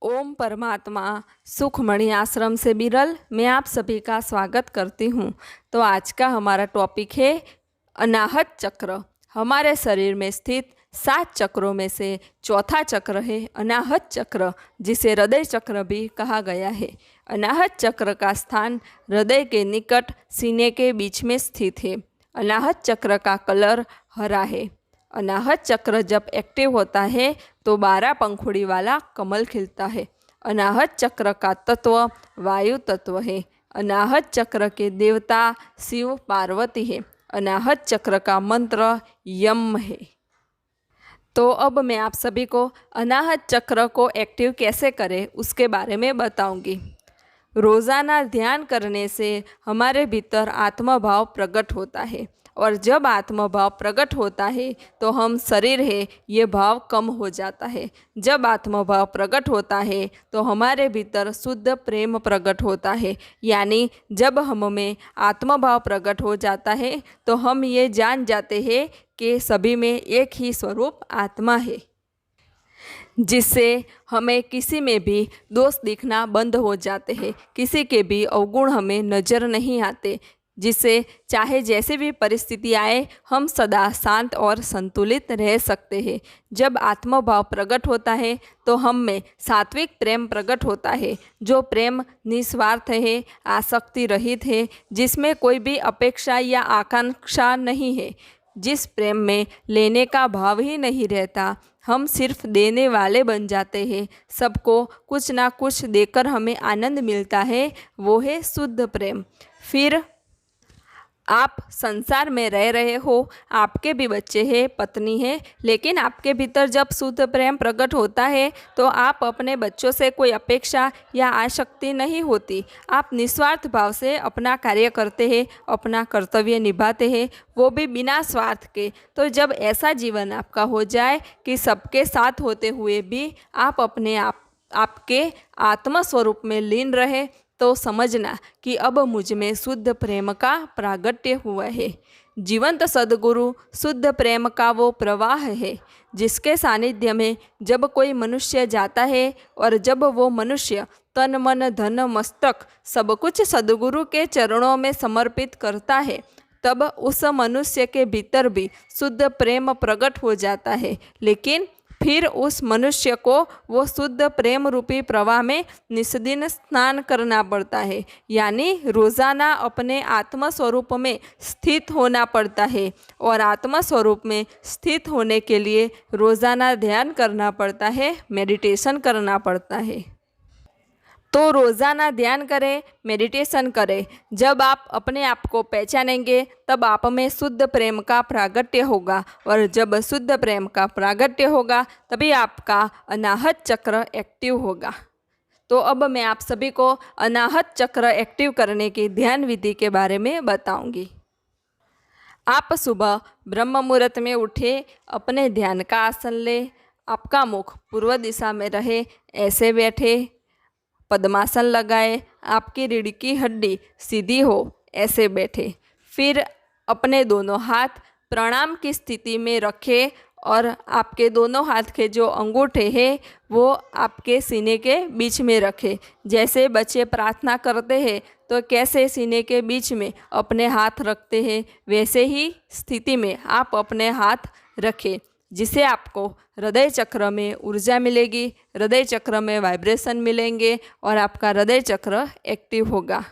ओम परमात्मा सुखमणि आश्रम से बिरल मैं आप सभी का स्वागत करती हूँ। तो आज का हमारा टॉपिक है अनाहत चक्र। हमारे शरीर में स्थित 7 चक्रों में से चौथा चक्र है अनाहत चक्र, जिसे हृदय चक्र भी कहा गया है। अनाहत चक्र का स्थान हृदय के निकट सीने के बीच में स्थित है। अनाहत चक्र का कलर हरा है। अनाहत चक्र जब एक्टिव होता है तो 12 पंखुड़ी वाला कमल खिलता है। अनाहत चक्र का तत्व वायु तत्व है। अनाहत चक्र के देवता शिव पार्वती है। अनाहत चक्र का मंत्र यम है। तो अब मैं आप सभी को अनाहत चक्र को एक्टिव कैसे करें उसके बारे में बताऊंगी। रोज़ाना ध्यान करने से हमारे भीतर आत्मभाव प्रकट होता है, और जब आत्मभाव प्रकट होता है तो हम शरीर है ये भाव कम हो जाता है। जब आत्मभाव प्रकट होता है तो हमारे भीतर शुद्ध प्रेम प्रकट होता है। यानी जब हम में आत्मभाव प्रकट हो जाता है तो हम ये जान जाते हैं कि सभी में एक ही स्वरूप आत्मा है, जिससे हमें किसी में भी दोष दिखना बंद हो जाते हैं। किसी के भी अवगुण हमें नज़र नहीं आते, जिससे चाहे जैसे भी परिस्थिति आए हम सदा शांत और संतुलित रह सकते हैं। जब आत्मभाव प्रकट होता है तो हम में सात्विक प्रेम प्रकट होता है, जो प्रेम निस्वार्थ है, आसक्ति रहित है, जिसमें कोई भी अपेक्षा या आकांक्षा नहीं है। जिस प्रेम में लेने का भाव ही नहीं रहता, हम सिर्फ देने वाले बन जाते हैं। सबको कुछ ना कुछ देकर हमें आनंद मिलता है, वो है शुद्ध प्रेम। फिर आप संसार में रह रहे हो, आपके भी बच्चे हैं, पत्नी है, लेकिन आपके भीतर जब शुद्ध प्रेम प्रकट होता है तो आप अपने बच्चों से कोई अपेक्षा या आसक्ति नहीं होती। आप निस्वार्थ भाव से अपना कार्य करते हैं, अपना कर्तव्य निभाते हैं, वो भी बिना स्वार्थ के। तो जब ऐसा जीवन आपका हो जाए कि सबके साथ होते हुए भी आप अपने आपके आत्म स्वरूप में लीन रहे, तो समझना कि अब मुझ में शुद्ध प्रेम का प्रागट्य हुआ है। जीवंत सद्गुरु शुद्ध प्रेम का वो प्रवाह है, जिसके सानिध्य में जब कोई मनुष्य जाता है और जब वो मनुष्य तन मन धन मस्तक सब कुछ सद्गुरु के चरणों में समर्पित करता है, तब उस मनुष्य के भीतर भी शुद्ध प्रेम प्रकट हो जाता है। लेकिन फिर उस मनुष्य को वो शुद्ध प्रेम रूपी प्रवाह में निस्दिन स्नान करना पड़ता है। यानी रोज़ाना अपने आत्म स्वरूप में स्थित होना पड़ता है, और आत्म स्वरूप में स्थित होने के लिए रोज़ाना ध्यान करना पड़ता है, मेडिटेशन करना पड़ता है। तो रोज़ाना ध्यान करें, मेडिटेशन करें। जब आप अपने आप को पहचानेंगे तब आप में शुद्ध प्रेम का प्रागट्य होगा, और जब शुद्ध प्रेम का प्रागट्य होगा तभी आपका अनाहत चक्र एक्टिव होगा। तो अब मैं आप सभी को अनाहत चक्र एक्टिव करने की ध्यान विधि के बारे में बताऊंगी। आप सुबह ब्रह्म मुहूर्त में उठे, अपने ध्यान का आसन ले, आपका मुख पूर्व दिशा में रहे, ऐसे बैठे, पद्मासन लगाए, आपकी रीढ़ की हड्डी सीधी हो, ऐसे बैठे। फिर अपने दोनों हाथ प्रणाम की स्थिति में रखें, और आपके दोनों हाथ के जो अंगूठे हैं वो आपके सीने के बीच में रखें। जैसे बच्चे प्रार्थना करते हैं तो कैसे सीने के बीच में अपने हाथ रखते हैं, वैसे ही स्थिति में आप अपने हाथ रखें, जिससे आपको हृदय चक्र में ऊर्जा मिलेगी, हृदय चक्र में वाइब्रेशन मिलेंगे, और आपका हृदय चक्र एक्टिव होगा।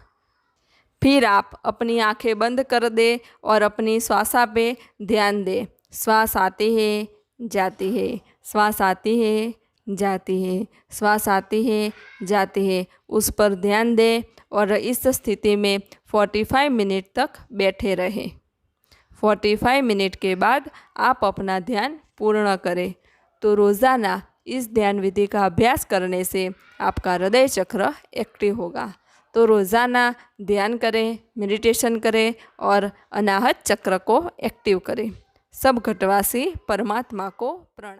फिर आप अपनी आंखें बंद कर दे और अपनी श्वासा पे ध्यान दे। श्वास आती है, जाती है, श्वास आती है, जाती है, श्वास आती है, जाती है, उस पर ध्यान दे, और इस स्थिति में 45 मिनट तक बैठे रहें। 45 मिनट के बाद आप अपना ध्यान पूर्ण करें। तो रोज़ाना इस ध्यान विधि का अभ्यास करने से आपका हृदय चक्र एक्टिव होगा। तो रोज़ाना ध्यान करें, मेडिटेशन करें और अनाहत चक्र को एक्टिव करें। सब घटवासी परमात्मा को प्रणाम।